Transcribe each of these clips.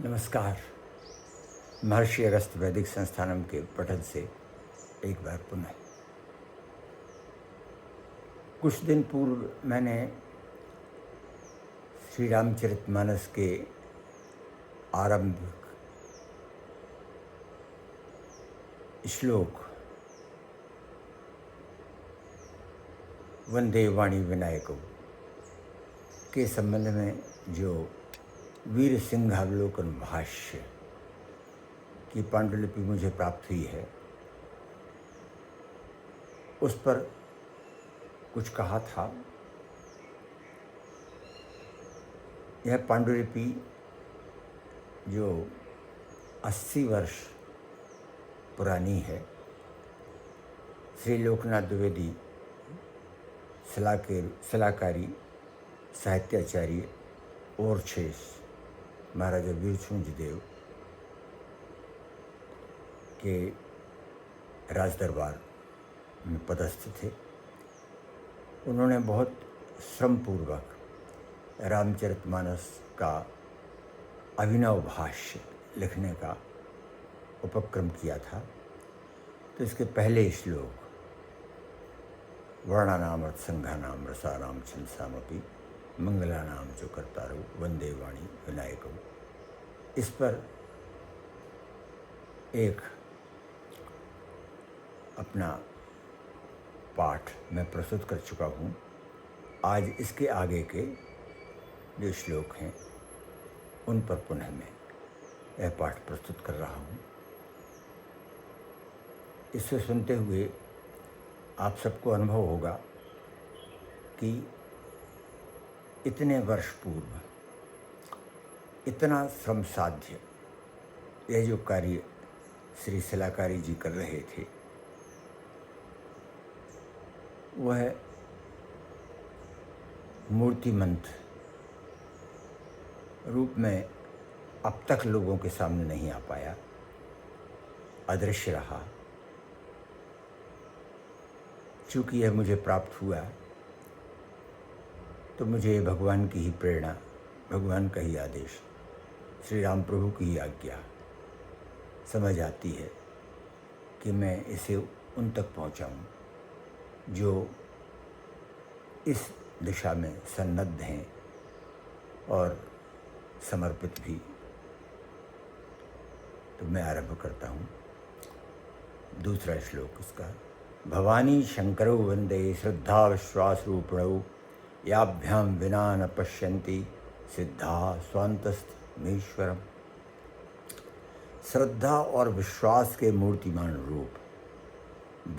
नमस्कार। महर्षि अगस्त वैदिक संस्थानम के पठन से एक बार पुनः। कुछ दिन पूर्व मैंने श्री रामचरितमानस के आरंभिक श्लोक वंदे वाणी विनायकम के संबंध में जो वीर सिंहावलोकन भाष्य की पांडुलिपि मुझे प्राप्त हुई है, उस पर कुछ कहा था। यह पांडुलिपि जो 80 वर्ष पुरानी है, श्री लोकनाथ द्विवेदी सलाहकारी साहित्याचार्य और शेष महाराजा वीरसूंज देव के राजदरबार में पदस्थ थे। उन्होंने बहुत श्रमपूर्वक रामचरितमानस का अभिनव भाष्य लिखने का उपक्रम किया था। तो इसके पहले श्लोक वर्णानाम संघानाम रसानाम छंसामपि मंगलानाम जो कर्तारो वंदे वाणी विनायकम, इस पर एक अपना पाठ मैं प्रस्तुत कर चुका हूँ। आज इसके आगे के जो श्लोक हैं उन पर पुनः मैं यह पाठ प्रस्तुत कर रहा हूँ। इसे सुनते हुए आप सबको अनुभव होगा कि इतने वर्ष पूर्व इतना श्रम साध्य यह जो कार्य श्री सलाहकारी जी कर रहे थे, वह मूर्तिमंत रूप में अब तक लोगों के सामने नहीं आ पाया, अदृश्य रहा। चूँकि यह मुझे प्राप्त हुआ तो मुझे भगवान की ही प्रेरणा, भगवान का ही आदेश, श्री राम प्रभु की ही आज्ञा समझ आती है कि मैं इसे उन तक पहुंचाऊं जो इस दिशा में सन्नद्ध हैं और समर्पित भी। तो मैं आरंभ करता हूं। दूसरा श्लोक इसका, भवानी शंकरौ वंदे श्रद्धा विश्वास रूपिणौ याभ्याम विना न पश्यन्ति सिद्धा स्वान्तस्थमीश्वरम। श्रद्धा और विश्वास के मूर्तिमान रूप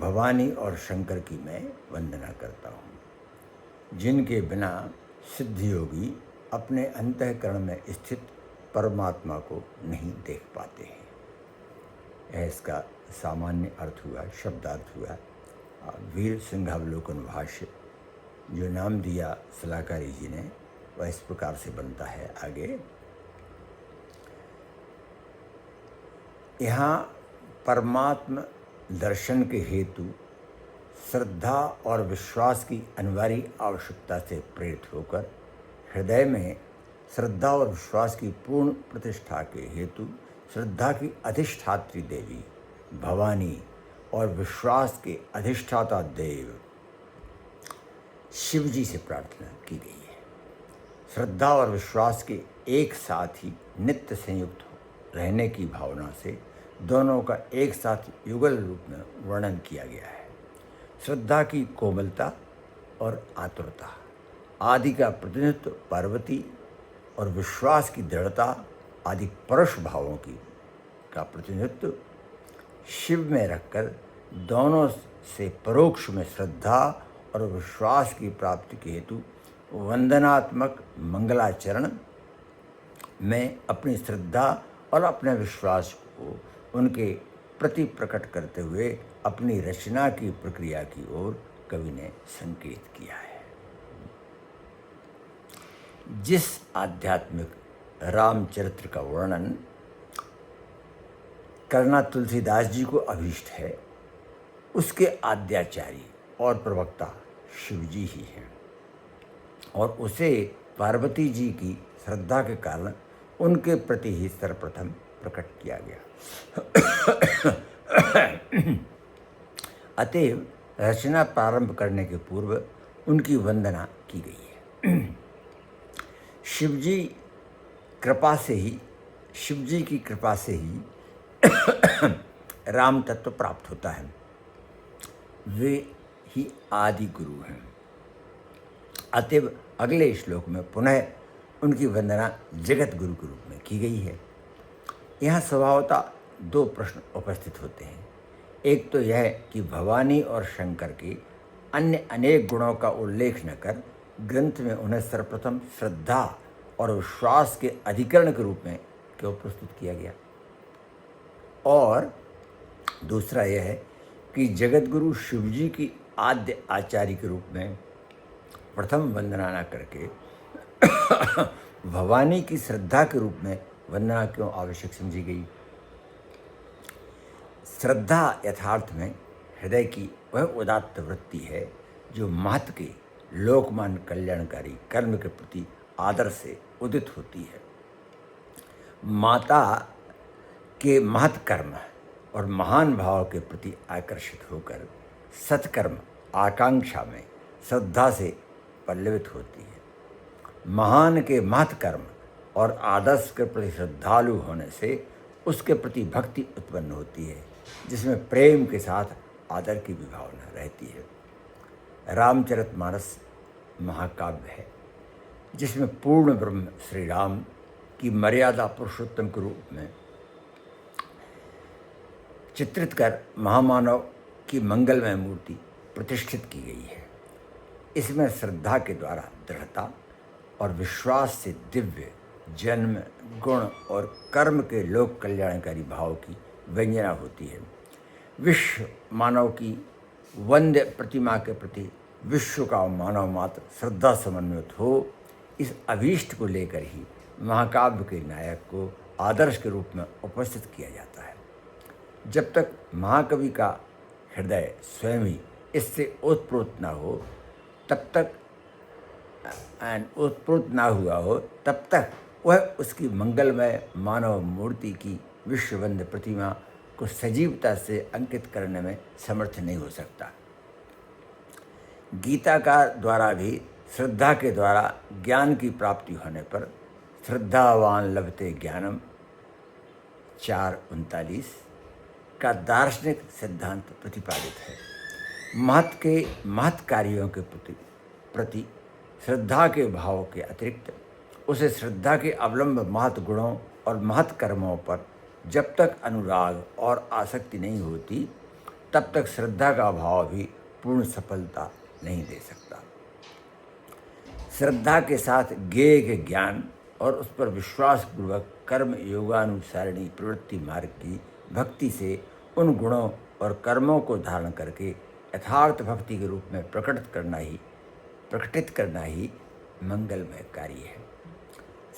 भवानी और शंकर की मैं वंदना करता हूँ, जिनके बिना सिद्ध योगी अपने अंतःकरण में स्थित परमात्मा को नहीं देख पाते हैं। यह इसका सामान्य अर्थ हुआ, शब्दार्थ हुआ। वीर सिंहावलोकन भाष्य जो नाम दिया सलाहकारी जी ने, वह इस प्रकार से बनता है। आगे यहाँ परमात्म दर्शन के हेतु श्रद्धा और विश्वास की अनिवार्य आवश्यकता से प्रेरित होकर हृदय में श्रद्धा और विश्वास की पूर्ण प्रतिष्ठा के हेतु श्रद्धा की अधिष्ठात्री देवी भवानी और विश्वास के अधिष्ठाता देव शिव जी से प्रार्थना की गई है। श्रद्धा और विश्वास के एक साथ ही नित्य संयुक्त रहने की भावना से दोनों का एक साथ युगल रूप में वर्णन किया गया है। श्रद्धा की कोमलता और आतुरता आदि का प्रतिनिधित्व पार्वती और विश्वास की दृढ़ता आदि परुष भावों की का प्रतिनिधित्व शिव में रखकर दोनों से परोक्ष में श्रद्धा और विश्वास की प्राप्ति के हेतु वंदनात्मक मंगलाचरण में अपनी श्रद्धा और अपने विश्वास को उनके प्रति प्रकट करते हुए अपनी रचना की प्रक्रिया की ओर कवि ने संकेत किया है। जिस आध्यात्मिक रामचरित्र का वर्णन करना तुलसीदास जी को अभीष्ट है, उसके आद्याचारी और प्रवक्ता शिव जी ही हैं और उसे पार्वती जी की श्रद्धा के कारण उनके प्रति ही सर्वप्रथम प्रकट किया गया। अतएव रचना प्रारंभ करने के पूर्व उनकी वंदना की गई है। शिवजी की कृपा से ही राम तत्व प्राप्त होता है। वे ही आदि गुरु हैं। अतएव अगले श्लोक में पुनः उनकी वंदना जगत गुरु के रूप में की गई है। यहाँ स्वभावतः दो प्रश्न उपस्थित होते हैं। एक तो यह कि भवानी और शंकर के अन्य अनेक गुणों का उल्लेख न कर ग्रंथ में उन्हें सर्वप्रथम श्रद्धा और विश्वास के अधिकरण के रूप में क्यों प्रस्तुत किया गया, और दूसरा यह है कि जगतगुरु शिवजी की आद्य आचार्य के रूप में प्रथम वंदना न करके भवानी की श्रद्धा के रूप में वंदना क्यों आवश्यक समझी गई। श्रद्धा यथार्थ में हृदय की वह उदात्त वृत्ति है जो महत् के लोकमान कल्याणकारी कर्म के प्रति आदर से उदित होती है। माता के महत् कर्म और महान भाव के प्रति आकर्षित होकर सत्कर्म आकांक्षा में श्रद्धा से पल्लवित होती है। महान के महत् कर्म और आदर्श के प्रति श्रद्धालु होने से उसके प्रति भक्ति उत्पन्न होती है, जिसमें प्रेम के साथ आदर की भी भावना रहती है। रामचरितमानस महाकाव्य है जिसमें पूर्ण ब्रह्म श्री राम की मर्यादा पुरुषोत्तम के रूप में चित्रित कर महामानव की मंगलमय मूर्ति प्रतिष्ठित की गई है। इसमें श्रद्धा के द्वारा दृढ़ता और विश्वास से दिव्य जन्म, गुण और कर्म के लोक कल्याणकारी भाव की व्यंजना होती है। विश्व मानव की वंद्य प्रतिमा के प्रति विश्व का मानव मात्र श्रद्धा समन्वित हो, इस अभीष्ट को लेकर ही महाकाव्य के नायक को आदर्श के रूप में उपस्थित किया जाता है। जब तक महाकवि का हृदय स्वयं ही इससे ओतप्रोत न हो, तब तक वह उसकी मंगलमय मानव मूर्ति की विश्ववंद्य प्रतिमा को सजीवता से अंकित करने में समर्थ नहीं हो सकता। गीताकार द्वारा भी श्रद्धा के द्वारा ज्ञान की प्राप्ति होने पर श्रद्धावान लभते ज्ञानम 4:39 का दार्शनिक सिद्धांत प्रतिपादित है। महत् कार्यों के प्रति श्रद्धा के भाव के अतिरिक्त उसे श्रद्धा के अवलंब महत् गुणों और महत् कर्मों पर जब तक अनुराग और आसक्ति नहीं होती, तब तक श्रद्धा का भाव भी पूर्ण सफलता नहीं दे सकता। श्रद्धा के साथ ज्ञेय के ज्ञान और उस पर विश्वासपूर्वक कर्म योगानुसारिणी प्रवृत्ति मार्ग की भक्ति से उन गुणों और कर्मों को धारण करके यथार्थ भक्ति के रूप में प्रकटित करना ही मंगलमय कार्य है।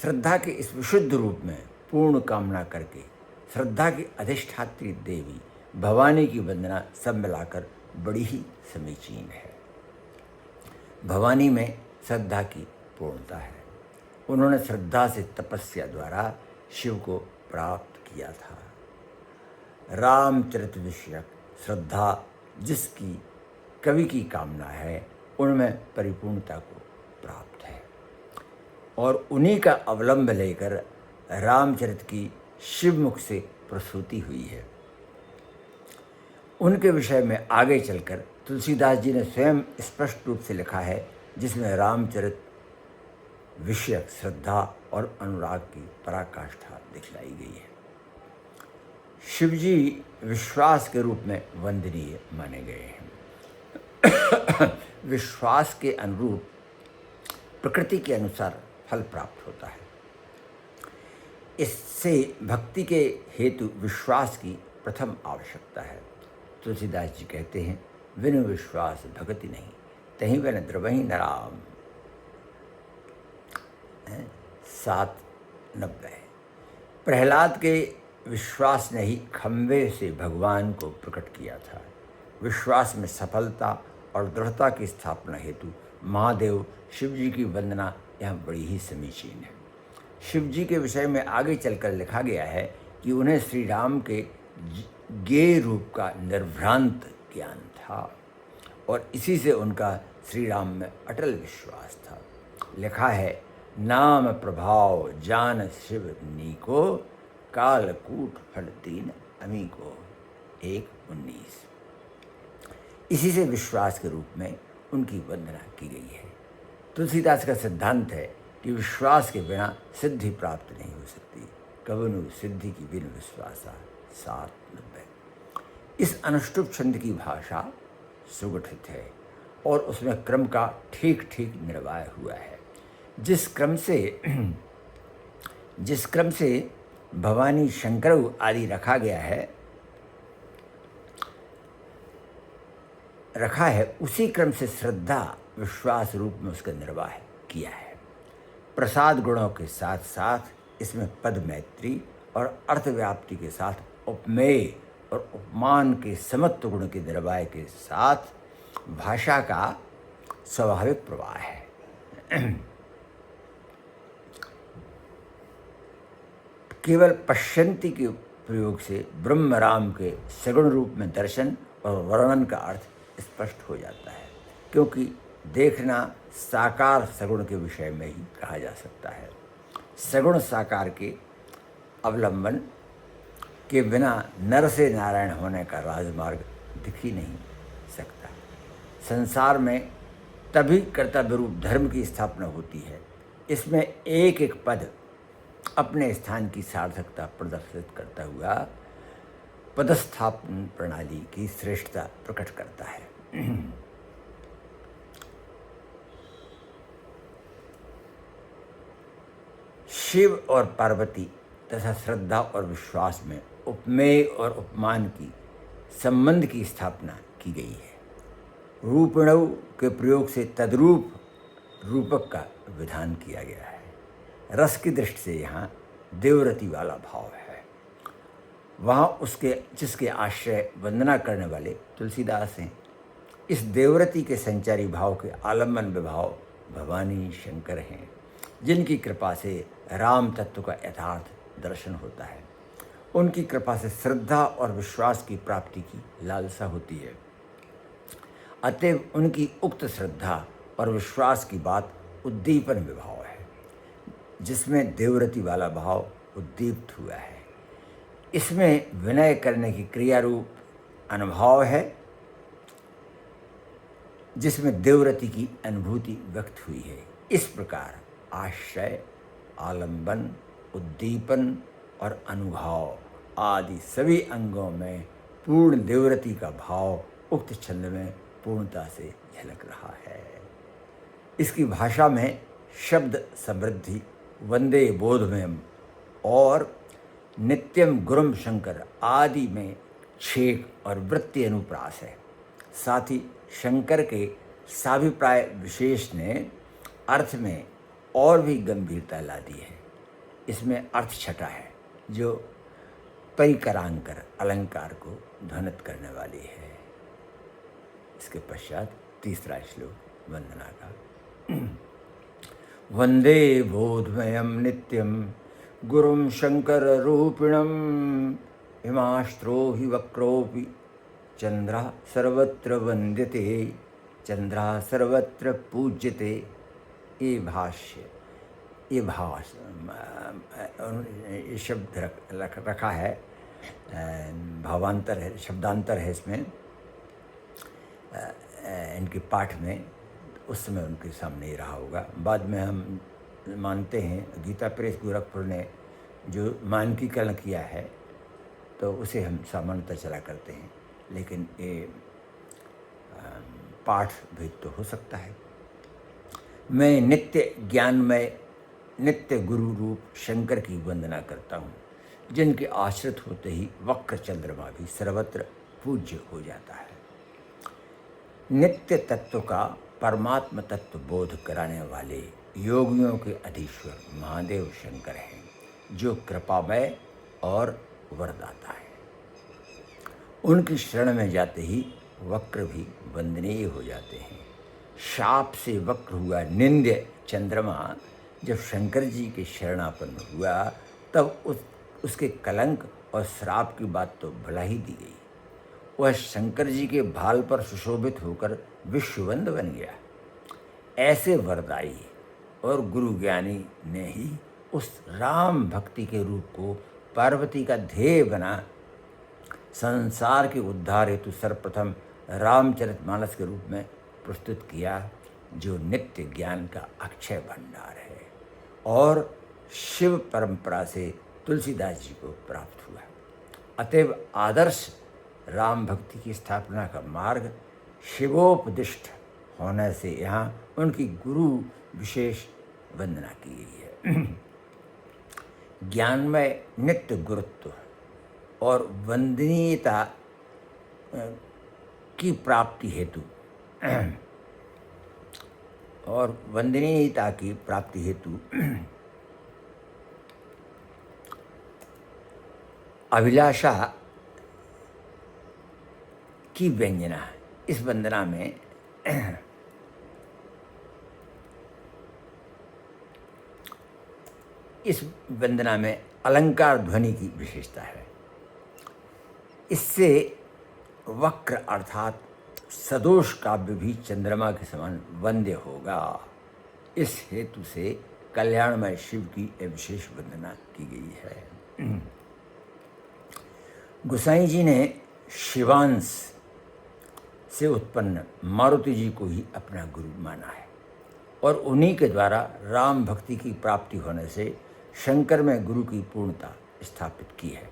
श्रद्धा के इस विशुद्ध रूप में पूर्ण कामना करके श्रद्धा की अधिष्ठात्री देवी भवानी की वंदना सब मिलाकर बड़ी ही समीचीन है। भवानी में श्रद्धा की पूर्णता है। उन्होंने श्रद्धा से तपस्या द्वारा शिव को प्राप्त किया था। रामचरित विषयक श्रद्धा जिसकी कवि की कामना है, उनमें परिपूर्णता को प्राप्त है और उन्हीं का अवलंब लेकर रामचरित की शिवमुख से प्रसूति हुई है। उनके विषय में आगे चलकर तुलसीदास जी ने स्वयं स्पष्ट रूप से लिखा है, जिसमें रामचरित विषयक श्रद्धा और अनुराग की पराकाष्ठा दिखलाई गई है। शिवजी विश्वास के रूप में वंदनीय माने गए हैं। विश्वास के अनुरूप प्रकृति के अनुसार फल प्राप्त होता है। इससे भक्ति के हेतु विश्वास की प्रथम आवश्यकता है। तुलसीदास जी कहते हैं, बिनु विश्वास भगति नहीं, तहीं बिन द्रवहि नराम। 7:90। प्रहलाद के विश्वास ने ही खंभे से भगवान को प्रकट किया था। विश्वास में सफलता और दृढ़ता की स्थापना हेतु महादेव शिव जी की वंदना यहाँ बड़ी ही समीचीन है। शिव जी के विषय में आगे चलकर लिखा गया है कि उन्हें श्री राम के ज्ञेय रूप का निर्भ्रांत ज्ञान था और इसी से उनका श्री राम में अटल विश्वास था। लिखा है, नाम प्रभाव जान शिव नीको, कालकूट फल दीन अमी को। 1:19। इसी से विश्वास के रूप में उनकी वंदना की गई है। तुलसीदास का सिद्धांत है कि विश्वास के बिना सिद्धि प्राप्त नहीं हो सकती। कवनु सिद्धि की बिन विश्वासा 7:90। इस अनुष्टुप छंद की भाषा सुगठित है और उसमें क्रम का ठीक ठीक निर्वाह हुआ है। जिस क्रम से भवानी शंकर आदि रखा है उसी क्रम से श्रद्धा विश्वास रूप में उसका निर्वाह किया है। प्रसाद गुणों के साथ साथ इसमें पद मैत्री और अर्थ व्याप्ति के साथ उपमेय और उपमान के समत्व गुण के निर्वाह के साथ भाषा का स्वाभाविक प्रवाह है। केवल पश्यंती के प्रयोग से ब्रह्म राम के सगुण रूप में दर्शन और वर्णन का अर्थ स्पष्ट हो जाता है, क्योंकि देखना साकार सगुण के विषय में ही कहा जा सकता है। सगुण साकार के अवलंबन के बिना नर से नारायण होने का राजमार्ग दिख ही नहीं सकता। संसार में तभी कर्तव्य रूप धर्म की स्थापना होती है। इसमें एक एक पद अपने स्थान की सार्थकता प्रदर्शित करता हुआ पदस्थापन प्रणाली की श्रेष्ठता प्रकट करता है। शिव और पार्वती तथा श्रद्धा और विश्वास में उपमेय और उपमान की संबंध की स्थापना की गई है। रूपणव के प्रयोग से तद्रूप रूपक का विधान किया गया है। रस की दृष्टि से यहाँ देवरति वाला भाव है। वहाँ उसके जिसके आश्रय वंदना करने वाले तुलसीदास हैं। इस देवरति के संचारी भाव के आलम्बन विभाव भवानी शंकर हैं, जिनकी कृपा से राम तत्व का यथार्थ दर्शन होता है। उनकी कृपा से श्रद्धा और विश्वास की प्राप्ति की लालसा होती है। अतएव उनकी उक्त श्रद्धा और विश्वास की बात उद्दीपन विभाव है, जिसमें देवरति वाला भाव उद्दीप्त हुआ है। इसमें विनय करने की क्रिया रूप अनुभव है, जिसमें देवरति की अनुभूति व्यक्त हुई है। इस प्रकार आश्रय, आलंबन, उद्दीपन और अनुभाव आदि सभी अंगों में पूर्ण देवरति का भाव उक्त छंद में पूर्णता से झलक रहा है। इसकी भाषा में शब्द समृद्धि, वंदे बोधमयम और नित्यम गुरुम शंकर आदि में छेक और वृत्ति अनुप्रास है। साथ ही शंकर के साभिप्राय विशेष ने अर्थ में और भी गंभीरता ला दी है। इसमें अर्थ छटा है जो परिकरांकर अलंकार को ध्वनित करने वाली है। इसके पश्चात तीसरा श्लोक वंदना का। वंदे बोधमयम नित्यम गुरुम शंकर रूपिणम, हिमास्त्रो हि वक्रोपि चंद्रा सर्वत्र वंद्यते, चंद्रा सर्वत्र पूज्यते। ये शब्द रखा है, भावांतर है, शब्दांतर है इसमें इनके पाठ में। उस समय उनके सामने ही रहा होगा। बाद में हम मानते हैं गीता प्रेस गोरखपुर ने जो मानकीकरण किया है तो उसे हम सामान्यतः चला करते हैं, लेकिन ये पाठ भेद तो हो सकता है। मैं नित्य ज्ञानमय नित्य गुरु रूप शंकर की वंदना करता हूँ, जिनके आश्रित होते ही वक्र चंद्रमा भी सर्वत्र पूज्य हो जाता है। नित्य तत्व का परमात्म तत्व बोध कराने वाले योगियों के अधीश्वर महादेव शंकर हैं, जो कृपामय और वरदाता है। उनकी शरण में जाते ही वक्र भी वंदनीय हो जाते हैं। शाप से वक्र हुआ निंद्य चंद्रमा जब शंकर जी के शरणापन्न हुआ तब उसके कलंक और श्राप की बात तो भला ही दी गई। वह शंकर जी के भाल पर सुशोभित होकर विश्ववंद बन गया। ऐसे वरदाई और गुरु ज्ञानी ने ही उस राम भक्ति के रूप को पार्वती का ध्येय बना संसार के उद्धार हेतु सर्वप्रथम रामचरितमानस के रूप में प्रस्तुत किया, जो नित्य ज्ञान का अक्षय भंडार है और शिव परंपरा से तुलसीदास जी को प्राप्त हुआ। अतएव आदर्श राम भक्ति की स्थापना का मार्ग शिवोपदिष्ट होने से यहाँ उनकी गुरु विशेष वंदना की गई है। ज्ञानमय नित्य गुरुत्व और वंदनीयता की प्राप्ति हेतु अभिलाषा की व्यंजना। इस वंदना में अलंकार ध्वनि की विशेषता है। इससे वक्र अर्थात सदोष काव्य भी चंद्रमा के समान वंद्य होगा। इस हेतु से कल्याणमय शिव की विशेष वंदना की गई है। गोसाई जी ने शिवांश से उत्पन्न मारुति जी को ही अपना गुरु माना है और उन्हीं के द्वारा राम भक्ति की प्राप्ति होने से शंकर में गुरु की पूर्णता स्थापित की है।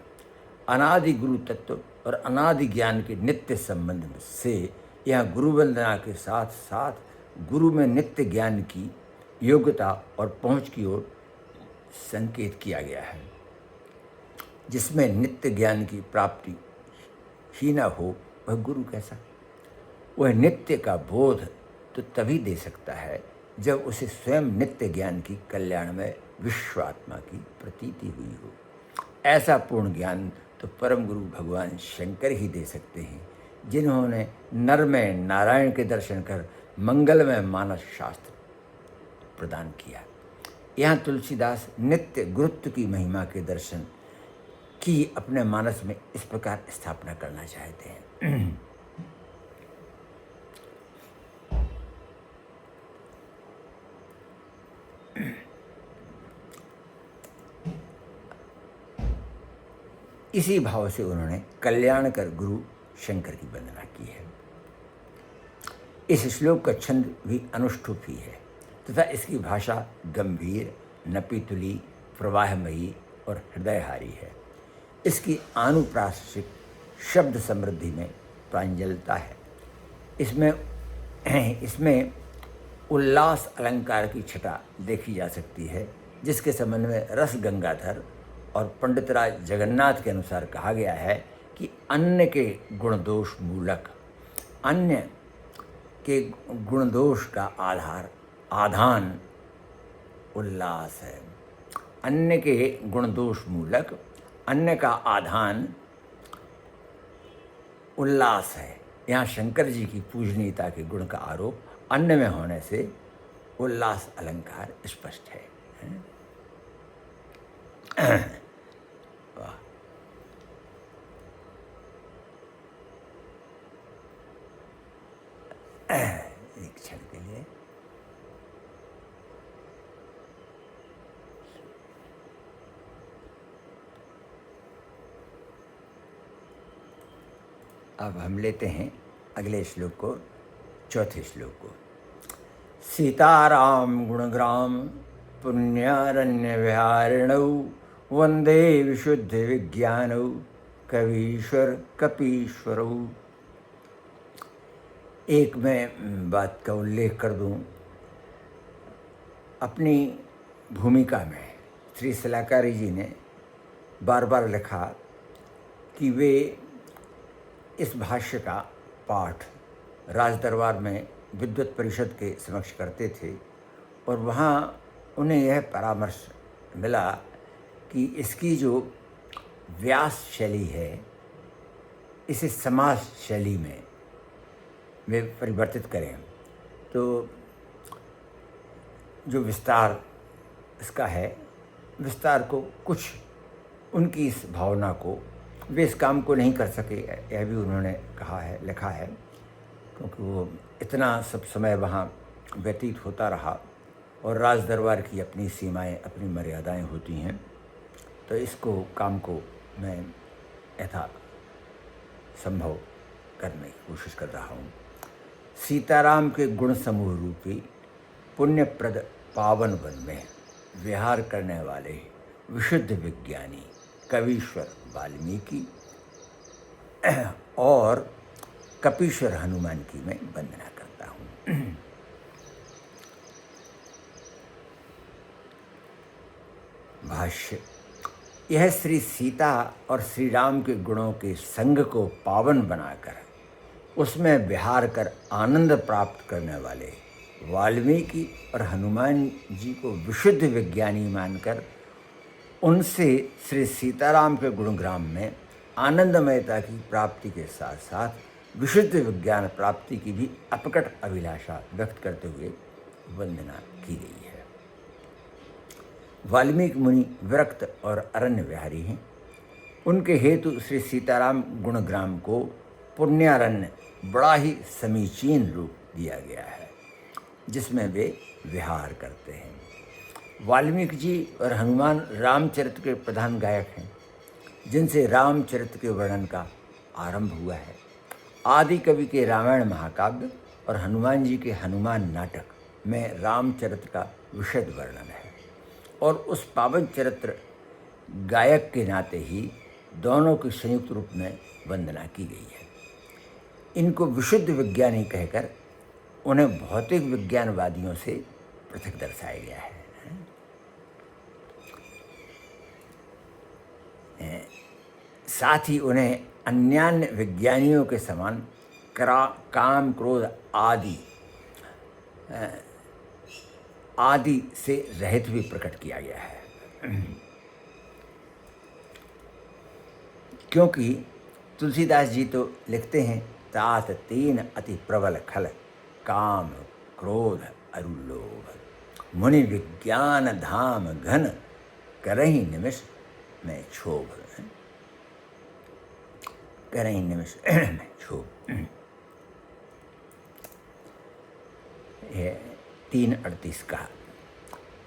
अनादि गुरु तत्व और अनादि ज्ञान के नित्य संबंध से यह गुरु वंदना के साथ साथ गुरु में नित्य ज्ञान की योग्यता और पहुँच की ओर संकेत किया गया है। जिसमें नित्य ज्ञान की प्राप्ति ही न हो वह गुरु कैसा? वह नित्य का बोध तो तभी दे सकता है जब उसे स्वयं नित्य ज्ञान की कल्याण में विश्वात्मा की प्रतीति हुई हो। ऐसा पूर्ण ज्ञान तो परम गुरु भगवान शंकर ही दे सकते हैं, जिन्होंने नर में नारायण के दर्शन कर मंगलमय मानस शास्त्र प्रदान किया। यहाँ तुलसीदास नित्य गुरुत्व की महिमा के दर्शन की अपने मानस में इस प्रकार स्थापना करना चाहते हैं। इसी भाव से उन्होंने कल्याणकर गुरु शंकर की वंदना की है। इस श्लोक का छंद भी अनुष्ठुप ही है तथा इसकी भाषा गंभीर, नपीतुली, प्रवाहमयी और हृदयहारी है। इसकी आनुप्रासिक शब्द समृद्धि में प्रांजलता है। इसमें उल्लास अलंकार की छटा देखी जा सकती है, जिसके संबंध में रस गंगाधर और पंडितराज जगन्नाथ के अनुसार कहा गया है कि अन्य के गुणदोष मूलक, अन्य के गुणदोष का आधान उल्लास है। अन्य के गुणदोष मूलक, अन्य का आधान उल्लास है। यहाँ शंकर जी की पूजनीयता के गुण का आरोप अन्य में होने से उल्लास अलंकार स्पष्ट है। वाह। एक क्षण के लिए अब हम लेते हैं अगले श्लोक को, चौथे श्लोक को। सीताराम गुणग्राम पुण्यारण्य विहारिणौ वंदे विशुद्ध विज्ञानौ कवीश्वर कपीश्वरौ। एक मैं बात का उल्लेख कर दूं। अपनी भूमिका में श्री सलाकारी जी ने बार बार लिखा कि वे इस भाष्य का पाठ राजदरबार में विद्वत परिषद के समक्ष करते थे और वहाँ उन्हें यह परामर्श मिला कि इसकी जो व्यास शैली है इसे समास शैली में वे परिवर्तित करें, तो जो विस्तार इसका है विस्तार को, कुछ उनकी इस भावना को, वे इस काम को नहीं कर सके, यह भी उन्होंने कहा है, लिखा है, क्योंकि वो इतना सब समय वहाँ व्यतीत होता रहा और राज दरबार की अपनी सीमाएं, अपनी मर्यादाएं होती हैं। तो इसको काम को मैं यथा संभव करने की कोशिश कर रहा हूँ। सीताराम के गुण समूह रूपी पुण्यप्रद पावन वन में विहार करने वाले विशुद्ध विज्ञानी कवीश्वर वाल्मीकि और कपीश्वर हनुमान की मैं वंदना करता हूँ। भाष्य। यह श्री सीता और श्री राम के गुणों के संग को पावन बनाकर उसमें विहार कर आनंद प्राप्त करने वाले वाल्मीकि और हनुमान जी को विशुद्ध विज्ञानी मानकर उनसे श्री सीताराम के गुणग्राम में आनंदमयता की प्राप्ति के साथ साथ विशुद्ध विज्ञान प्राप्ति की भी अपकट अभिलाषा व्यक्त करते हुए वंदना की गई है। वाल्मीकि मुनि विरक्त और अरण्य विहारी हैं। उनके हेतु श्री सीताराम गुणग्राम को पुण्यारण्य बड़ा ही समीचीन रूप दिया गया है, जिसमें वे विहार करते हैं। वाल्मीकि जी और हनुमान रामचरित्र के प्रधान गायक हैं, जिनसे रामचरित्र के वर्णन का आरंभ हुआ है। आदि कवि के रामायण महाकाव्य और हनुमान जी के हनुमान नाटक में रामचरित्र का विशद वर्णन है और उस पावन चरित्र गायक के नाते ही दोनों की संयुक्त रूप में वंदना की गई है। इनको विशुद्ध विज्ञानी कहकर उन्हें भौतिक विज्ञानवादियों से पृथक दर्शाया गया है। साथ ही उन्हें अन्यान्य विज्ञानियों के समान काम क्रोध आदि से रहित भी प्रकट किया गया है, क्योंकि तुलसीदास जी तो लिखते हैं, तात तीन अति प्रबल खल काम क्रोध अरु लोभ मुनि विज्ञान धाम घन करही निमिष में क्षोभ, करही निमिष में क्षोभ। ये 3:38 कहा।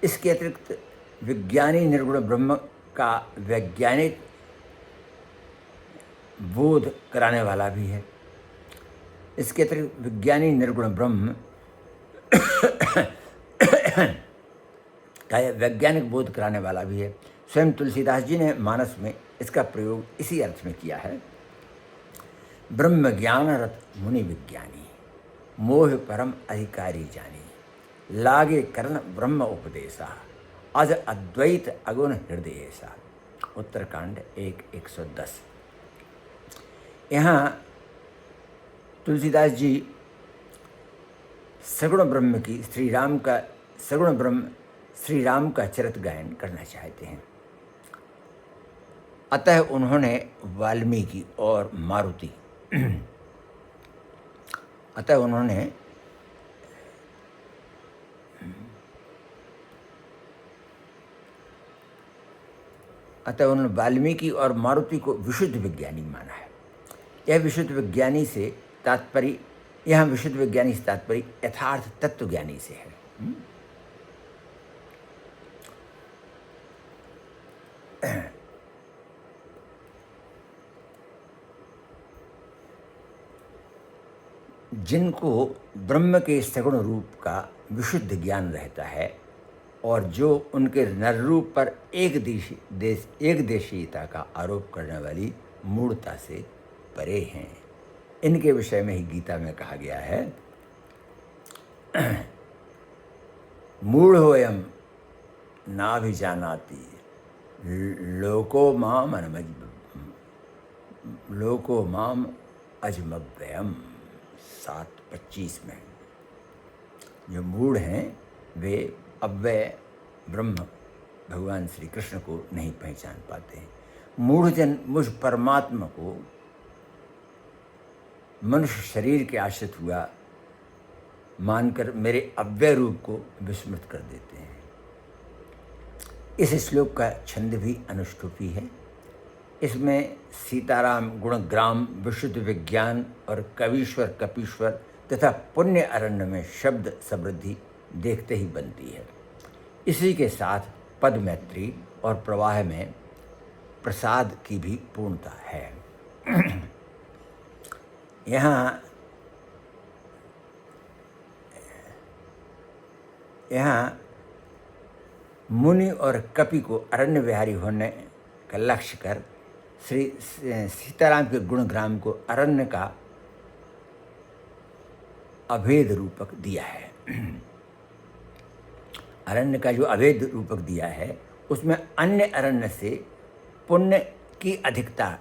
इसके अतिरिक्त विज्ञानी निर्गुण ब्रह्म का वैज्ञानिक बोध कराने वाला भी है। इसके अतिरिक्त विज्ञानी निर्गुण ब्रह्म का वैज्ञानिक बोध कराने वाला भी है। स्वयं तुलसीदास जी ने मानस में इसका प्रयोग इसी अर्थ में किया है। ब्रह्म ज्ञान रत मुनि विज्ञानी मोह परम अधिकारी जानी लागे कर्ण ब्रह्म उपदेशा अज अद्वैत अगुण हृदय सा। उत्तरकांड 1:110। यहाँ तुलसीदास जी सगुण ब्रह्म की श्री राम का चरित गायन करना चाहते हैं। अतः उन्होंने वाल्मीकि और मारुति वाल्मीकि और मारुति को विशुद्ध विज्ञानी माना है। यह विशुद्ध विज्ञानी से तात्पर्य यथार्थ तत्व ज्ञानी से है। जिनको ब्रह्म के सगुण रूप का विशुद्ध ज्ञान रहता है और जो उनके नर रूप पर एक देशीयता का आरोप करने वाली मूढ़ता से परे हैं। इनके विषय में ही गीता में कहा गया है, मूढ़ोऽयं नाभिजानाति लोको माम अजमव्ययम्। 7:25 में जो मूढ़ हैं वे अव्यय ब्रह्म भगवान श्री कृष्ण को नहीं पहचान पाते हैं। मूढ़जन मुझ परमात्मा को मनुष्य शरीर के आश्रित हुआ मानकर मेरे अव्यय रूप को विस्मृत कर देते हैं। इस श्लोक का छंद भी अनुष्टुपी है। इसमें सीताराम, गुणग्राम, विशुद्ध विज्ञान और कवीश्वर, कपीश्वर तथा पुण्य अरण्य में शब्द समृद्धि देखते ही बनती है। इसी के साथ पद मैत्री और प्रवाह में प्रसाद की भी पूर्णता है। यहाँ मुनि और कपि को अरण्य विहारी होने का लक्ष्य कर श्री सीताराम के गुणग्राम को अरण्य का अभेद रूपक दिया है। अरण्य का जो अभेद रूपक दिया है उसमें अन्य अरण्य से पुण्य की अधिकता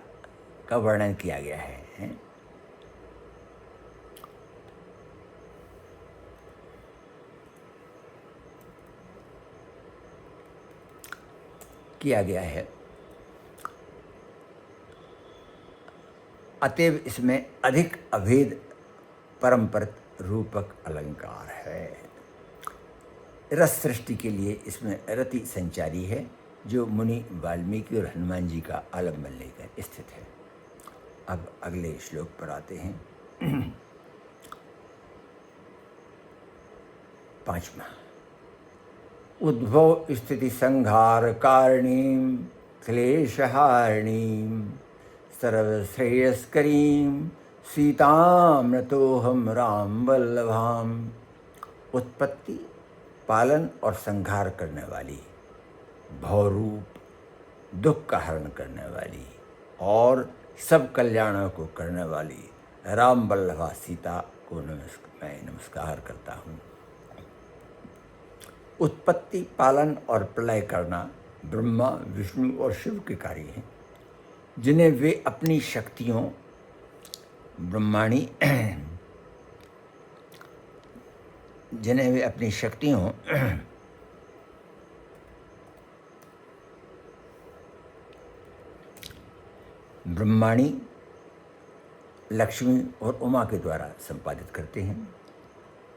का वर्णन किया गया है। अतएव इसमें अधिक अभेद परम्परित रूपक अलंकार है। रस सृष्टि के लिए इसमें रति संचारी है जो मुनि वाल्मीकि और हनुमान जी का आलम्बन लेकर स्थित है। अब अगले श्लोक पर आते हैं। 5वां, उद्भव स्थिति संहार कारणीं क्लेशहारिणीं सर्वश्रेयस्करीं सीतां नतोऽहं राम वल्लभाम। उत्पत्ति, पालन और संहार करने वाली, भवरूप, दुख का हरण करने वाली और सब कल्याणों को करने वाली राम वल्लभा सीता को मैं नमस्कार करता हूँ। उत्पत्ति, पालन और प्रलय करना ब्रह्मा, विष्णु और शिव के कार्य हैं, जिन्हें वे अपनी शक्तियों ब्रह्माणी, लक्ष्मी और उमा के द्वारा संपादित करते हैं।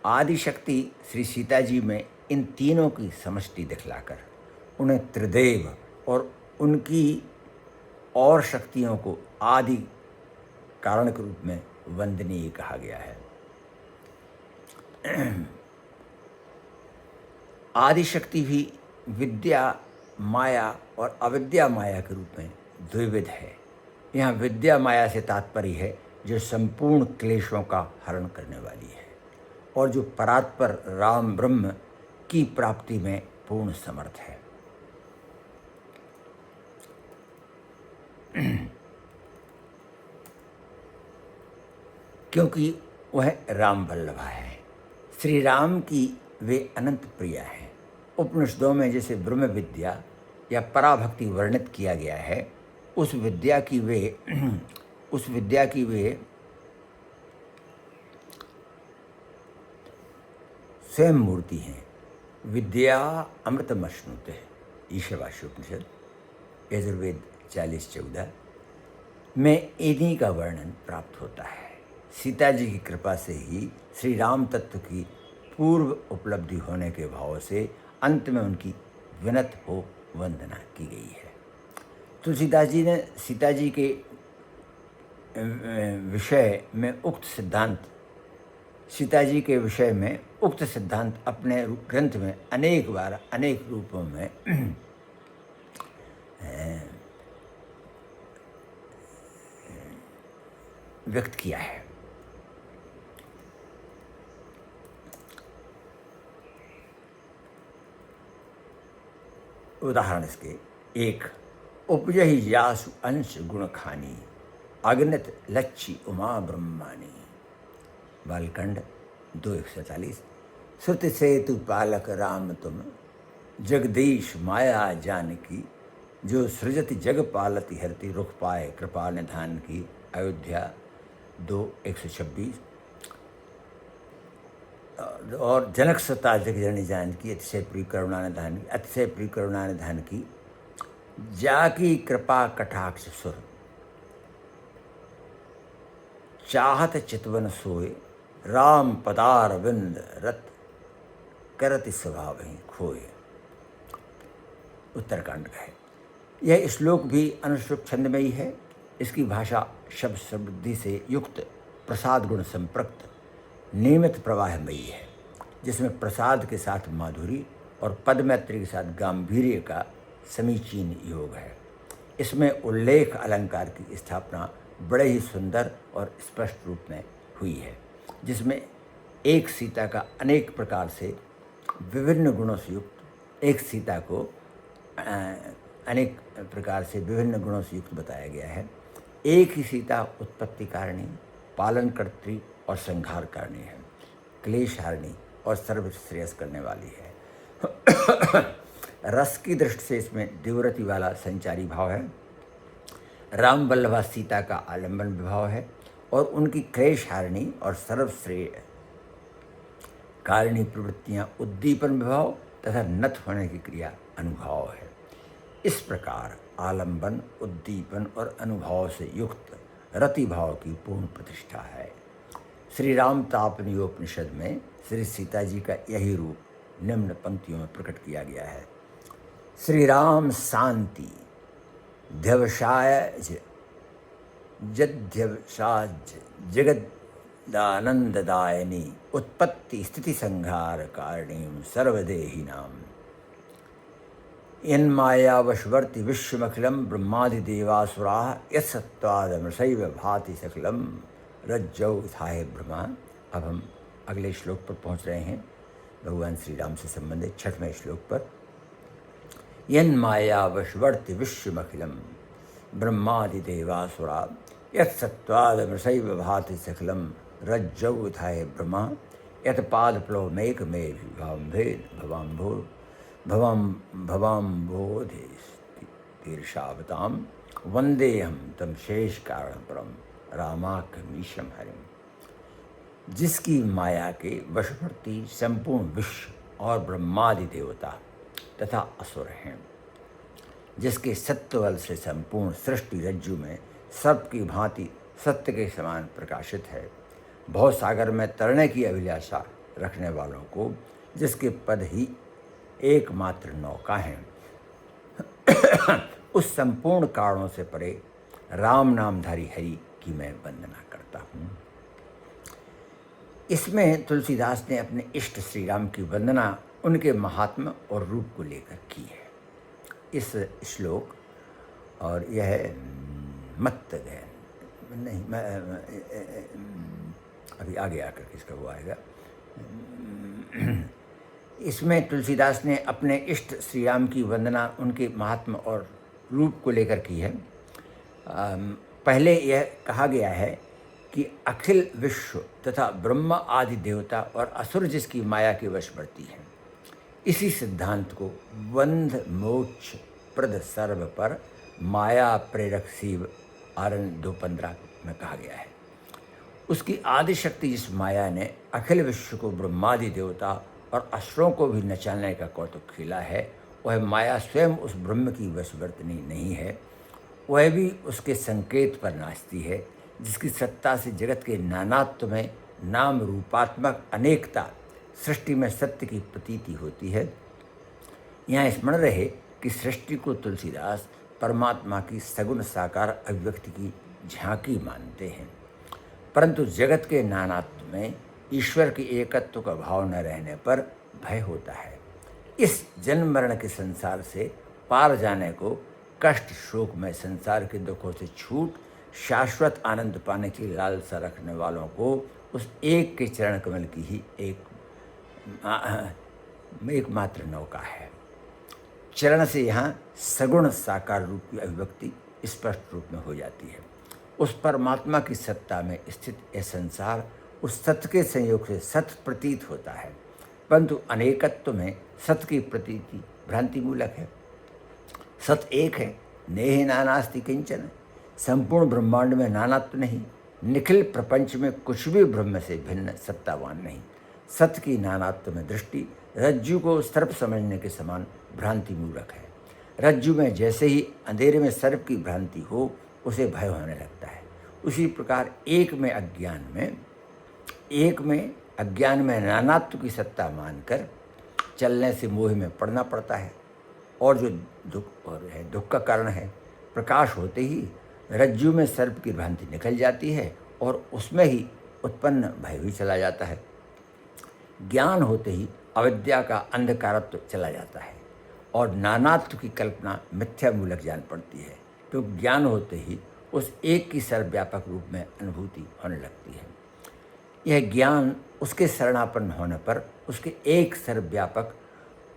आदि शक्ति श्री सीता जी में इन तीनों की समष्टि दिखलाकर उन्हें त्रिदेव और उनकी और शक्तियों को आदि कारण के रूप में वंदनीय कहा गया है। आदि शक्ति भी विद्या माया और अविद्या माया के रूप में द्विविध है। यहाँ विद्या माया से तात्पर्य है जो संपूर्ण क्लेशों का हरण करने वाली है और जो परात्पर राम ब्रह्म की प्राप्ति में पूर्ण समर्थ है। क्योंकि वह राम वल्लभा है। श्री राम की वे अनंत प्रिया हैं। उपनिषदों में जैसे ब्रह्म विद्या या पराभक्ति वर्णित किया गया है, उस विद्या की वे स्वयं मूर्ति हैं। विद्या अमृतमश्नुते ईशावास्य उपनिषद यजुर्वेद 40:14 में इन्हीं का वर्णन प्राप्त होता है। सीता जी की कृपा से ही श्री राम तत्व की पूर्व उपलब्धि होने के भाव से अंत में उनकी विनत हो वंदना की गई है। तुलसीदास जी ने सीता जी के विषय में उक्त सिद्धांत अपने ग्रंथ में अनेक बार अनेक रूपों में व्यक्त किया है। उदाहरण इसके एक, उपजहि यासु अंश गुण खानी अगणित लच्छी उमा ब्रह्मानी। बालखंड 2:147। श्रुति सेतु पालक राम तुम जगदीश माया जानकी जो सृजति जग पालति हरति रुख पाए कृपा निधान की। अयोध्या 2:126। और जनक सता जग जननी जानकी अतिशय प्रिय करुणा निधान की जाकी कृपा कटाक्ष सुर चाहत चितवन सोए राम पदार विंद रत करति स्वभाव ही खोए। उत्तरकांड का है। यह श्लोक भी अनुश्रुत छंदमयी है। इसकी भाषा शब्द समृद्धि से युक्त, प्रसाद गुण संपृक्त, नियमित प्रवाहमयी है, जिसमें प्रसाद के साथ माधुरी और पदमैत्री के साथ गांधीर्य का समीचीन योग है। इसमें उल्लेख अलंकार की स्थापना बड़े ही सुंदर और स्पष्ट रूप में हुई है, जिसमें एक सीता का अनेक प्रकार से विभिन्न गुणों से युक्त, एक सीता को अनेक प्रकार से विभिन्न गुणों से युक्त बताया गया है। एक ही सीता उत्पत्ति कारिणी, पालन कर्त्री और संहार कारिणी है, क्लेश हारिणी और सर्वश्रेयस करने वाली है। रस की दृष्टि से इसमें देवरति वाला संचारी भाव है। राम वल्लभा सीता का आलंबन विभाव है और उनकी क्लेश हारिणी और सर्वश्रेय कारिणी प्रवृत्तियाँ उद्दीपन विभाव तथा नत होने की क्रिया अनुभाव है। इस प्रकार आलंबन, उद्दीपन और अनुभाव से युक्त रति भाव की पूर्ण प्रतिष्ठा है। श्री राम तापनीयोपनिषद में श्री सीता जी का यही रूप निम्न पंक्तियों में प्रकट किया गया है। श्री राम शांति ध्यवसाय जध्यवसाज जगदानंददायिनी उत्पत्ति स्थिति संहार कारिणी सर्वदेहिनाम यन्मायावशवर्ति विश्वमखिलम ब्रह्मादिदेवासुराः यत्सत्त्वादमृषैव भाति सकलम रज्जौ थाय ब्रह्मा। अब हम अगले श्लोक पर पहुंच रहे हैं, भगवान श्री राम से संबंधित 6वें श्लोक पर। यन्मायावशवर्ति विश्वमखिलम ब्रह्मादिदेवासुरा यत्सत्त्वादमृषैव भाति सकलम रज्जौ थाय ब्रह्मा यत्पादप्लवमेकमे भवाम्भोधिर्षावतां वंदेहम तम शेष कारण परम रामाख्यमीशम हरिम। जिसकी माया के वशवर्ती संपूर्ण विश्व और ब्रह्मादि देवता तथा असुर हैं, जिसके सत्वबल से संपूर्ण सृष्टि रज्जु में सर्प की भांति सत्य के समान प्रकाशित है, भवसागर में तरने की अभिलाषा रखने वालों को, जिसके पद ही एकमात्र नौका हैं, उस संपूर्ण कारणों से परे राम नामधारी हरि की मैं वंदना करता हूँ। इसमें तुलसीदास ने अपने इष्ट श्री राम की वंदना उनके महात्मा और रूप को लेकर की है। इस श्लोक और यह मत नहीं, अभी आगे आकर के इसका वो आएगा। इसमें तुलसीदास ने अपने इष्ट श्री राम की वंदना उनके महात्मा और रूप को लेकर की है। पहले यह कहा गया है कि अखिल विश्व तथा ब्रह्म आदि देवता और असुर जिसकी माया के वशवर्ती हैं, इसी सिद्धांत को बंध मोक्ष प्रद सर्व पर माया प्रेरक शिव आरण्य 2:15 में कहा गया है। उसकी आदि शक्ति जिस माया ने अखिल विश्व को ब्रह्मादि देवता और असुरों को भी नचाने का कौतुक खिला है, वह माया स्वयं उस ब्रह्म की वशवर्तनी नहीं है, वह भी उसके संकेत पर नाचती है, जिसकी सत्ता से जगत के नानात्व में नाम रूपात्मक अनेकता सृष्टि में सत्य की प्रतीति होती है। यहाँ स्मरण रहे कि सृष्टि को तुलसीदास परमात्मा की सगुण साकार अभिव्यक्ति की झांकी मानते हैं, परंतु जगत के नानात्व में ईश्वर के एकत्व का भाव न रहने पर भय होता है। इस जन्म मरण के संसार से पार जाने को, कष्ट शोक में संसार के दुखों से छूट शाश्वत आनंद पाने की लालसा रखने वालों को उस एक के चरण कमल की ही एकमात्र नौका है। चरण से यहाँ सगुण साकार रूप की अभिव्यक्ति स्पष्ट रूप में हो जाती है। उस परमात्मा की सत्ता में स्थित यह संसार उस सत्य के संयोग से सत्य प्रतीत होता है, परंतु अनेकत्व में सत्य की प्रतीति भ्रांति मूलक है। सत्य एक है, नेह नानास्ति किंचन। संपूर्ण ब्रह्मांड में नानात्व नहीं, निखिल प्रपंच में कुछ भी ब्रह्म से भिन्न सत्तावान नहीं। सत्य की नानात्व में दृष्टि रज्जु को सर्प समझने के समान भ्रांति मूलक है। रज्जु में जैसे ही अंधेरे में सर्प की भ्रांति हो, उसे भय होने लगता है। उसी प्रकार एक में अज्ञान में नानात्व की सत्ता मानकर चलने से मोह में पड़ना पड़ता है और जो दुख और है दुख का कारण है। प्रकाश होते ही रज्जु में सर्प की भ्रांति निकल जाती है और उसमें ही उत्पन्न भय भी चला जाता है। ज्ञान होते ही अविद्या का अंधकारत्व चला जाता है और नानात्व की कल्पना मिथ्या मूलक जान पड़ती है, क्योंकि ज्ञान होते ही उस एक की सर्वव्यापक रूप में अनुभूति होने लगती है। यह ज्ञान उसके शरणापन्न होने पर उसके एक सर्वव्यापक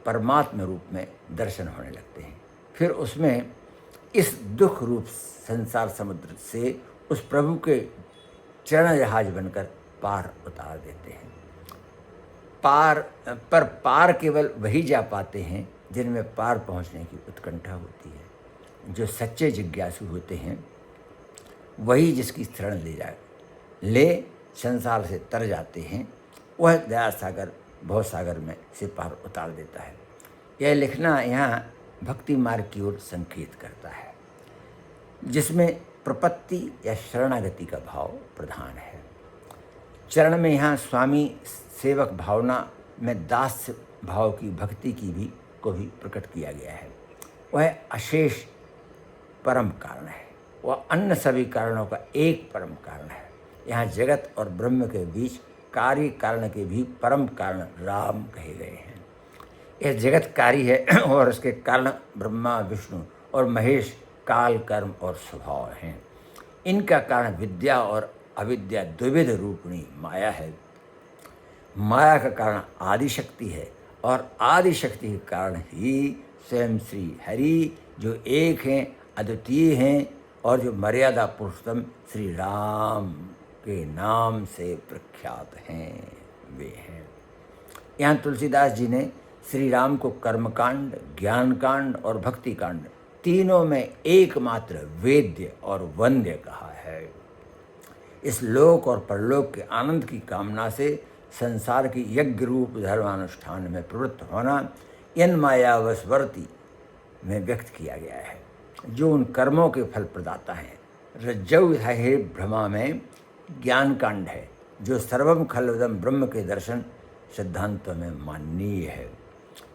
परमात्मा रूप में दर्शन होने लगते हैं। फिर उसमें इस दुख रूप संसार समुद्र से उस प्रभु के चरण जहाज बनकर पार उतार देते हैं। पार केवल वही जा पाते हैं जिनमें पार पहुंचने की उत्कंठा होती है। जो सच्चे जिज्ञासु होते हैं वही जिसकी शरण ले संसार से तर जाते हैं, वह दया सागर भव सागर में से पार उतार देता है। यह लिखना यहाँ भक्ति मार्ग की ओर संकेत करता है, जिसमें प्रपत्ति या शरणागति का भाव प्रधान है। चरण में यहाँ स्वामी सेवक भावना में दास्य भाव की भक्ति की को भी प्रकट किया गया है। वह अशेष परम कारण है, वह अन्य सभी कारणों का एक परम कारण है। यहाँ जगत और ब्रह्म के बीच कार्य कारण के भी परम कारण राम कहे गए हैं। यह जगत कार्य है और उसके कारण ब्रह्मा विष्णु और महेश काल कर्म और स्वभाव हैं। इनका कारण विद्या और अविद्या द्विविध रूपिणी माया है। माया का कारण आदि शक्ति है और आदि शक्ति के कारण ही स्वयं श्री हरि जो एक हैं, अद्वितीय हैं और जो मर्यादा पुरुषोत्तम श्री राम के नाम से प्रख्यात हैं, वे हैं। यहाँ तुलसीदास जी ने श्री राम को कर्मकांड, ज्ञानकांड और भक्ति कांड तीनों में एकमात्र वेद्य और वंद्य कहा है। इस लोक और परलोक के आनंद की कामना से संसार की यज्ञ रूप धर्मानुष्ठान में प्रवृत्त होना इन मायावशवर्ती में व्यक्त किया गया है, जो उन कर्मों के फल प्रदाता हैं। रज्जौ है भ्रमा में ज्ञान कांड है, जो सर्वम खलविदम ब्रह्म के दर्शन सिद्धांतों में माननीय है।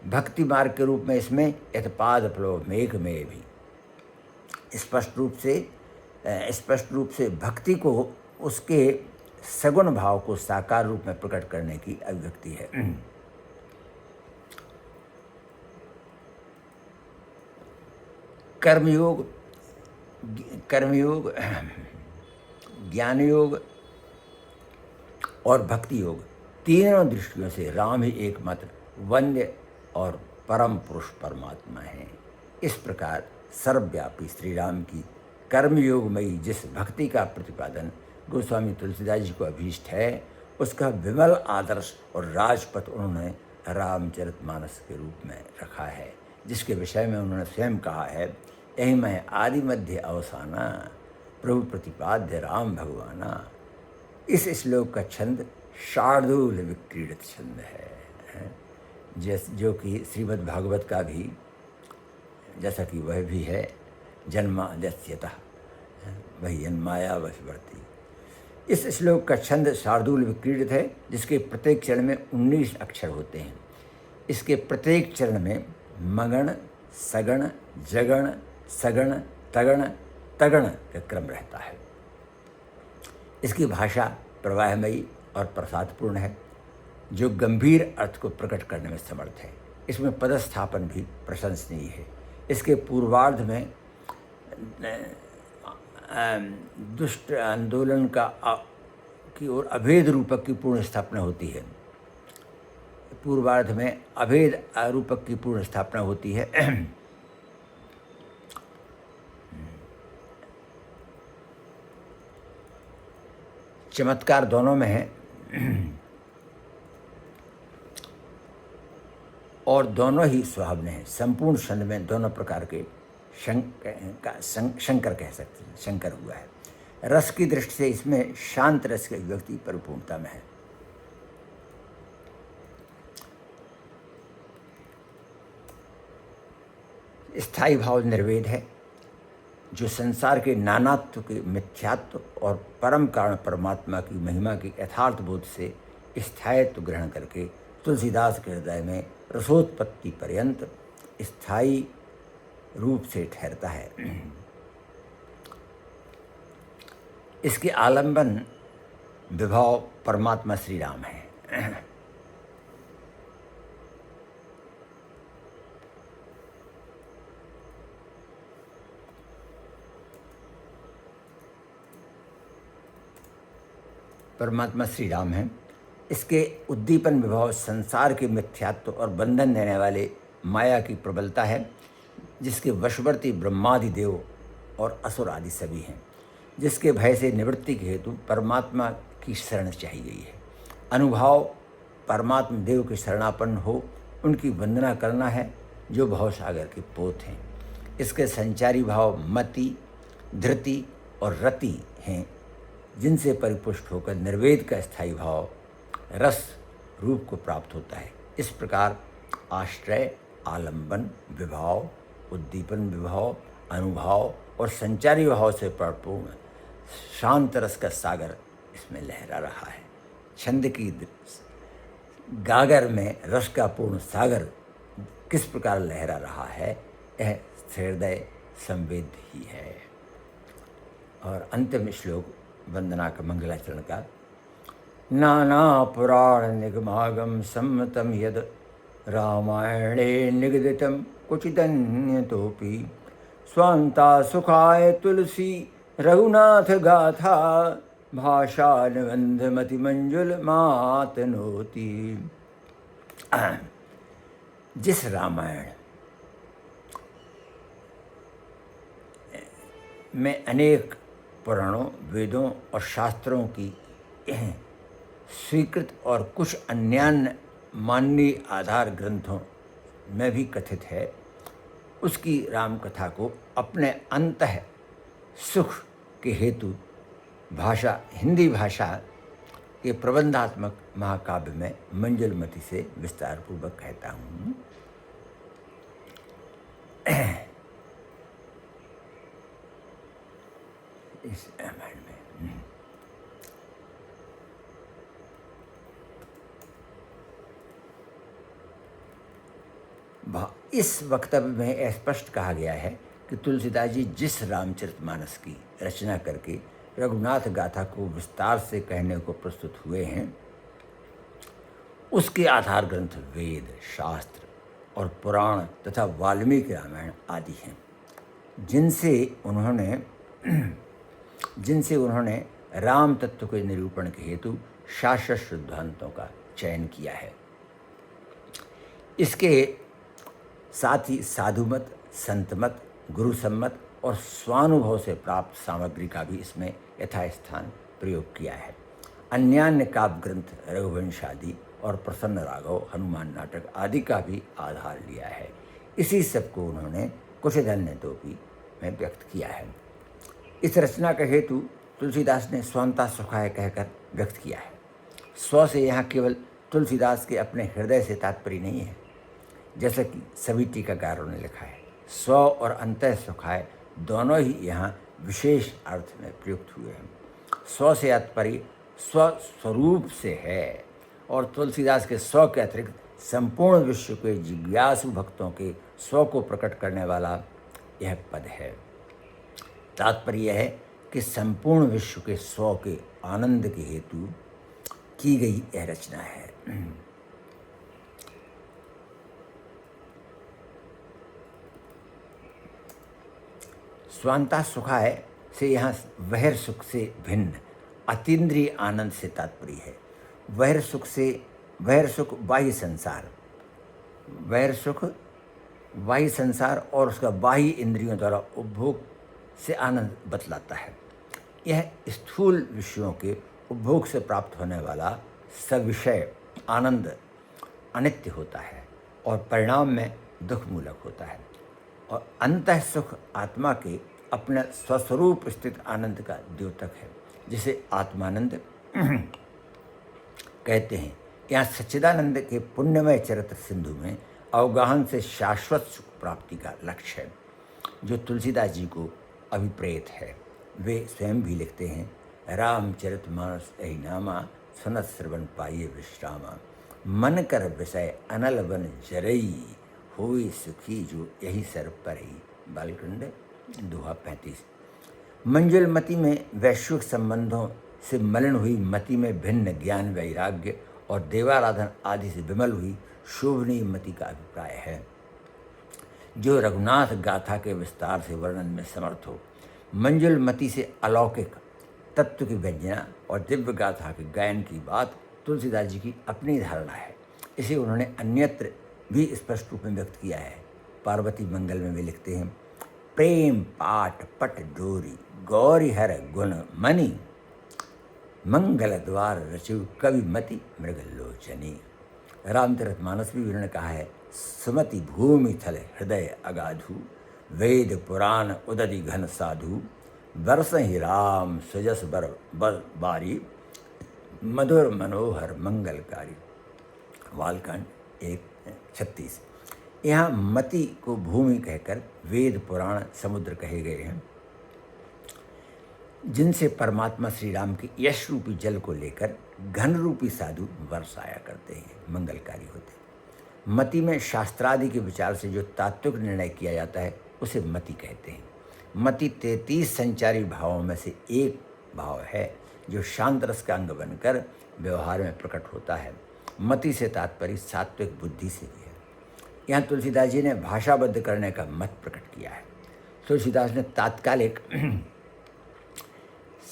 भक्ति मार्ग के रूप में इसमें यथपाद प्लव मेघ में भी स्पष्ट रूप से भक्ति को उसके सगुण भाव को साकार रूप में प्रकट करने की अभिव्यक्ति है। कर्मयोग, ज्ञान योग और भक्ति योग तीनों दृष्टियों से राम ही एकमात्र वंद्य और परम पुरुष परमात्मा है। इस प्रकार सर्वव्यापी श्री राम की कर्मयोगमयी जिस भक्ति का प्रतिपादन गोस्वामी तुलसीदास जी को अभीष्ट है, उसका विमल आदर्श और राजपथ उन्होंने रामचरितमानस के रूप में रखा है, जिसके विषय में उन्होंने स्वयं कहा है, यही मैं आदि मध्य अवसाना प्रभु प्रतिपाद्य राम भगवाना। इस श्लोक का छंद शार्दूल विक्रीडित छंद है, जो कि श्रीमद् भागवत का भी, जैसा कि वह भी है, जन्माद्यस्यतः वही जन्माया वशवर्ती। इस श्लोक का छंद शार्दूल विक्रीडित है, जिसके प्रत्येक चरण में 19 अक्षर होते हैं। इसके प्रत्येक चरण में मगण, सगण, जगण, सगण, तगण, तगण का क्रम रहता है। इसकी भाषा प्रवाहमयी और प्रसादपूर्ण है, जो गंभीर अर्थ को प्रकट करने में समर्थ है। इसमें पदस्थापन भी प्रशंसनीय है। इसके पूर्वार्ध में दुष्ट आंदोलन की ओर अभेद रूपक की पूर्ण स्थापना होती है। पूर्वार्ध में अभेद रूपक की पूर्ण स्थापना होती है। चमत्कार दोनों में है और दोनों ही सुहावने हैं। संपूर्ण छंद में दोनों प्रकार के शंकर कह सकते हैं, शंकर हुआ है। रस की दृष्टि से इसमें शांत रस की अभिव्यक्ति परिपूर्णता में है। स्थायी भाव निर्वेद है, जो संसार के नानात्व के मिथ्यात्व और परम कारण परमात्मा की महिमा के यथार्थ बोध से स्थायित्व ग्रहण करके तुलसीदास के हृदय में रसोत्पत्ति पर्यंत स्थायी रूप से ठहरता है। इसके आलंबन विभव परमात्मा श्री राम है। परमात्मा श्री राम हैं। इसके उद्दीपन विभव संसार के मिथ्यात्व और बंधन देने वाले माया की प्रबलता है, जिसके वशवर्ती ब्रह्मादि देव और असुर आदि सभी हैं, जिसके भय से निवृत्ति के हेतु परमात्मा की शरण चाहिए गई है। अनुभाव परमात्मा देव के शरणापन्न हो उनकी वंदना करना है, जो भवसागर के पोत हैं। इसके संचारी भाव मति, धृति और रति हैं, जिनसे परिपुष्ट होकर निर्वेद का स्थायी भाव रस रूप को प्राप्त होता है। इस प्रकार आश्रय, आलंबन, विभाव, उद्दीपन विभाव, अनुभाव और संचारी भाव से परिपूर्ण शांत रस का सागर इसमें लहरा रहा है। छंद की गागर में रस का पूर्ण सागर किस प्रकार लहरा रहा है, यह हृदय संवेद ही है। और अंतिम श्लोक वंदना का मंगलाचरण का। नाना पुराण निगमागम सम्मतम यद रामायणे निगदितम कुचिदन्यतोपि स्वान्ता सुखाय तुलसी रघुनाथ गाथा भाषा निबंध मति मंजुल मातनोति। जिस रामायण में अनेक पुराणों, वेदों और शास्त्रों की स्वीकृत और कुछ अन्यान्य माननीय आधार ग्रंथों में भी कथित है, उसकी राम कथा को अपने अंतः सुख के हेतु भाषा, हिंदी भाषा के प्रबंधात्मक महाकाव्य में मंजुलमति से विस्तार पूर्वक कहता हूँ। इस रामायण में इस वक्तव्य में स्पष्ट कहा गया है कि तुलसीदास जी जिस रामचरितमानस की रचना करके रघुनाथ गाथा को विस्तार से कहने को प्रस्तुत हुए हैं, उसके आधार ग्रंथ वेद, शास्त्र और पुराण तथा वाल्मीकि रामायण आदि हैं, जिनसे उन्होंने राम तत्व के निरूपण के हेतु शास्त्र सिद्धांतों का चयन किया है। इसके साथ ही साधुमत, संतमत, गुरुसम्मत और स्वानुभव से प्राप्त सामग्री का भी इसमें यथास्थान प्रयोग किया है। अन्यान्य काव्य ग्रंथ रघुवंश आदि और प्रसन्न राघव, हनुमान नाटक आदि का भी आधार लिया है। इसी सब को उन्होंने कुचिदन्यतोपि में व्यक्त किया है। इस रचना का हेतु तुलसीदास ने स्वान्ता सुखाय कहकर व्यक्त किया है। स्व से यहाँ केवल तुलसीदास के अपने हृदय से तात्पर्य नहीं है, जैसा कि सभी टीकाकारों ने लिखा है। स्व और अंतः सुखाय दोनों ही यहाँ विशेष अर्थ में प्रयुक्त हुए हैं। स्व से तात्पर्य स्वस्वरूप से है और तुलसीदास के स्व के अतिरिक्त संपूर्ण विश्व के जिज्ञासु भक्तों के स्व को प्रकट करने वाला यह पद है। तात्पर्य यह है कि संपूर्ण विश्व के स्व के आनंद के हेतु की गई यह रचना है। स्वान्ता सुखाय से यहाँ वहर सुख से भिन्न अतीन्द्रिय आनंद से तात्पर्य है। वहर सुख बाह्य संसार और उसका बाह्य इंद्रियों द्वारा उपभोग से आनंद बतलाता है। यह स्थूल विषयों के उपभोग से प्राप्त होने वाला सविषय आनंद अनित्य होता है और परिणाम में दुख मूलक होता है, और अंतः सुख आत्मा के अपने स्वस्वरूप स्थित आनंद का द्योतक है, जिसे आत्मानंद कहते हैं। यहाँ सच्चिदानंद के पुण्यमय चरित्र सिंधु में अवगाहन से शाश्वत सुख प्राप्ति का लक्ष्य है, जो तुलसीदास जी को अभिप्रेत है। वे स्वयं भी लिखते हैं, रामचरितमानस यही नामा सुनत श्रवण पाइये विश्रामा, मन कर विषय अनल बन जरई, होई सुखी जो यही सर पर ही बालखंड दोहा 35। मंजुलमति में वैश्विक संबंधों से मलिन हुई मति में भिन्न ज्ञान वैराग्य और देवाराधन आदि से विमल हुई शोभनीय मति का अभिप्राय है, जो रघुनाथ गाथा के विस्तार से वर्णन में समर्थ हो। मंजुलमति से अलौकिक तत्व की व्यंजना और दिव्य गाथा के गायन की बात तुलसीदास जी की अपनी धारणा है। इसे उन्होंने अन्यत्र भी स्पष्ट रूप में व्यक्त किया है। पार्वती मंगल में वे लिखते हैं, प्रेम पाठ पट डोरी गौरी हर गुण मणि, मंगल द्वार रचु कवि मति मृगलोचनी। रामचरितमानस भी उन्होंने कहा है, सुमति भूमि थल हृदय अगाधु, वेद पुराण उदधि घन साधु, बरस ही राम सुजस बर बारी, मधुर मनोहर मंगलकारी। बालकांड 1:36। यहाँ मति को भूमि कहकर वेद पुराण समुद्र कहे गए हैं, जिनसे परमात्मा श्री राम के यश रूपी जल को लेकर घन रूपी साधु वर्षाया करते हैं, मंगलकारी होते हैं। मति में शास्त्रादि के विचार से जो तात्विक निर्णय किया जाता है उसे मति कहते हैं। मति 33 संचारी भावों में से एक भाव है, जो शांत रस का अंग बनकर व्यवहार में प्रकट होता है। मति से तात्पर्य सात्विक बुद्धि से भी है। यहाँ तुलसीदास जी ने भाषाबद्ध करने का मत प्रकट किया है। तुलसीदास ने तात्कालिक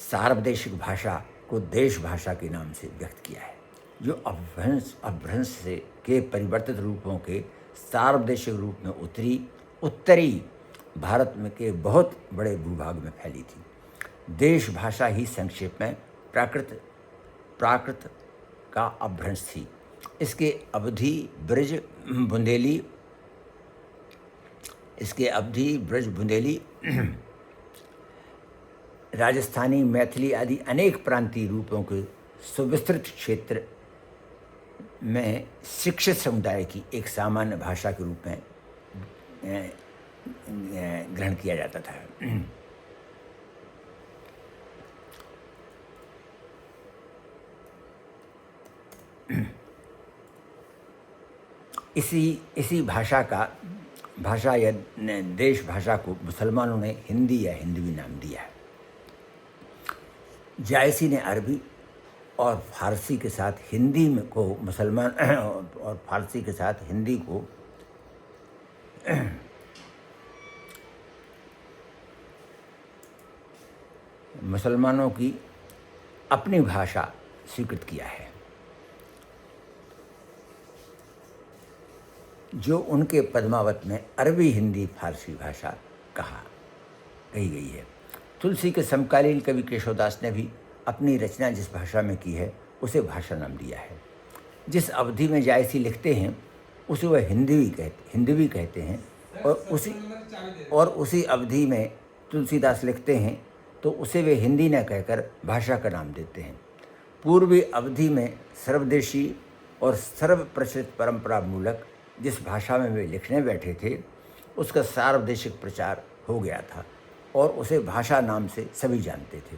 सार्वदेशिक भाषा को देश भाषा के नाम से व्यक्त किया है, जो अपभ्रंश से के परिवर्तित रूपों के सार्वदेशिक रूप में उत्तरी भारत में के बहुत बड़े भूभाग में फैली थी। देश भाषा ही संक्षेप में प्राकृत का अपभ्रंश थी। इसके अवधि ब्रज बुंदेली राजस्थानी, मैथिली आदि अनेक प्रांतीय रूपों के सुविस्तृत क्षेत्र में शिक्षित समुदाय की एक सामान्य भाषा के रूप में ग्रहण किया जाता था। इसी भाषा या देश भाषा को मुसलमानों ने हिंदी या हिंदवी नाम दिया है। जायसी ने अरबी और फारसी के साथ हिंदी में को मुसलमान और फारसी के साथ हिंदी को मुसलमानों की अपनी भाषा स्वीकृत किया है, जो उनके पद्मावत में अरबी हिंदी फारसी भाषा कही गई है। तुलसी के समकालीन कवि केशवदास ने भी अपनी रचना जिस भाषा में की है उसे भाषा नाम दिया है। जिस अवधि में जायसी लिखते हैं उसे वह हिंदवी कहते हैं, और उसी अवधि में तुलसीदास लिखते हैं तो उसे वे हिंदी न कहकर भाषा का नाम देते हैं। पूर्वी अवधि में सर्वदेशी और सर्वप्रचलित परंपरा मूलक जिस भाषा में वे लिखने बैठे थे उसका सार्वदेशिक प्रचार हो गया था और उसे भाषा नाम से सभी जानते थे।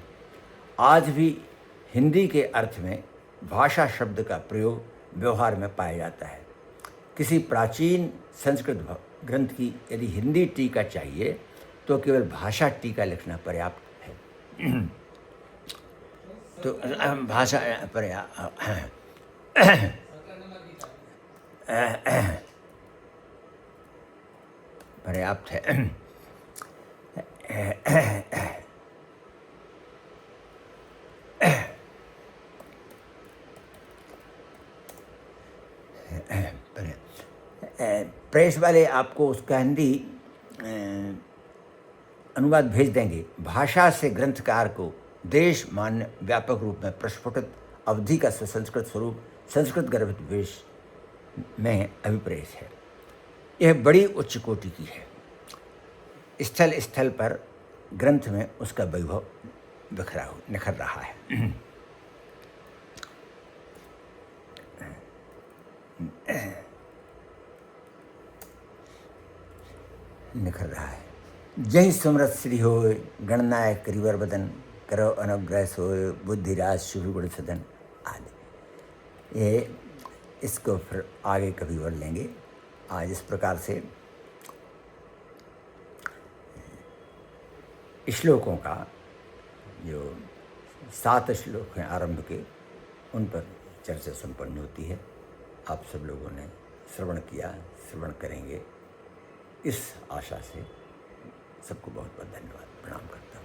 आज भी हिंदी के अर्थ में भाषा शब्द का प्रयोग व्यवहार में पाया जाता है। किसी प्राचीन संस्कृत ग्रंथ की यदि हिंदी टीका चाहिए तो केवल भाषा टीका लिखना पर्याप्त है। तो भाषा पर्याप्त है। प्रेस वाले आपको उसका हिंदी अनुवाद भेज देंगे। भाषा से ग्रंथकार को देश मान्य व्यापक रूप में प्रस्फुटित अवधि का सुसंस्कृत स्वरूप संस्कृत गर्भित वेश में अभिप्रेत है। यह बड़ी उच्च कोटि की है। स्थल स्थल पर ग्रंथ में उसका वैभव निखर रहा है। जय सुमरत श्री होय गणनायक करिवर बदन, करो अनुग्रह सोय बुद्धिराज शुभ गुण सदन आदि। ये इसको फिर आगे कभी और लेंगे। आज इस प्रकार से श्लोकों का जो 7 श्लोक हैं आरंभ के, उन पर चर्चा संपन्न होती है। आप सब लोगों ने श्रवण किया, श्रवण करेंगे, इस आशा से सबको बहुत बहुत धन्यवाद, प्रणाम करता हूँ।